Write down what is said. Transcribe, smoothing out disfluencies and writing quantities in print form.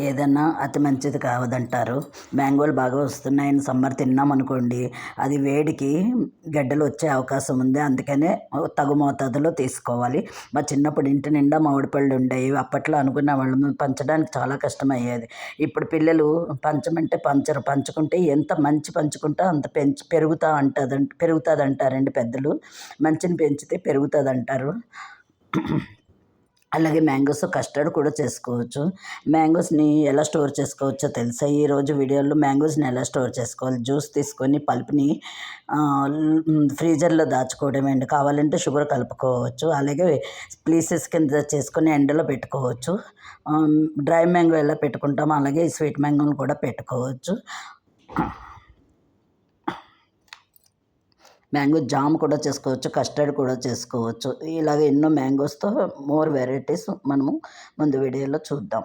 ఏదన్నా అతి మంచిది కావదంటారు. మ్యాంగోలు బాగా వస్తున్నాయని సమ్మర్ తిన్నామనుకోండి, అది వేడికి గడ్డలు వచ్చే అవకాశం ఉంది. అందుకనే తగు మోతాదులో తీసుకోవాలి. మా చిన్నప్పుడు ఇంటి నిండా మామిడి పళ్ళు ఉండేవి. అప్పట్లో అనుకునేవాళ్ళము పంచడానికి చాలా కష్టమయ్యేది. ఇప్పుడు పిల్లలు పంచమంటే పంచరు. పంచుకుంటే ఎంత మంచి పంచుకుంటే అంత పెరుగుతుందంటారండి పెద్దలు. మంచిని పెంచితే పెరుగుతుందంటారు. అలాగే మ్యాంగోస్ కస్టర్డ్ కూడా చేసుకోవచ్చు. మ్యాంగోస్ని ఎలా స్టోర్ చేసుకోవచ్చో తెలుసా? ఈరోజు వీడియోలో మ్యాంగోస్ని ఎలా స్టోర్ చేసుకోవాలి, జ్యూస్ తీసుకొని పల్ప్ని ఫ్రీజర్లో దాచుకోవడమే అండి. కావాలంటే షుగర్ కలుపుకోవచ్చు. అలాగే పీసెస్ కింద చేసుకొని ఎండలో పెట్టుకోవచ్చు. డ్రై మ్యాంగో ఎలా పెట్టుకుంటామో అలాగే ఈ స్వీట్ మ్యాంగోని కూడా పెట్టుకోవచ్చు. మ్యాంగో జామ్ కూడా చేసుకోవచ్చు, కస్టర్డ్ కూడా చేసుకోవచ్చు. ఇలాగ ఎన్నో మ్యాంగోస్తో మోర్ వెరైటీస్ మనము ముందు వీడియోలో చూద్దాం.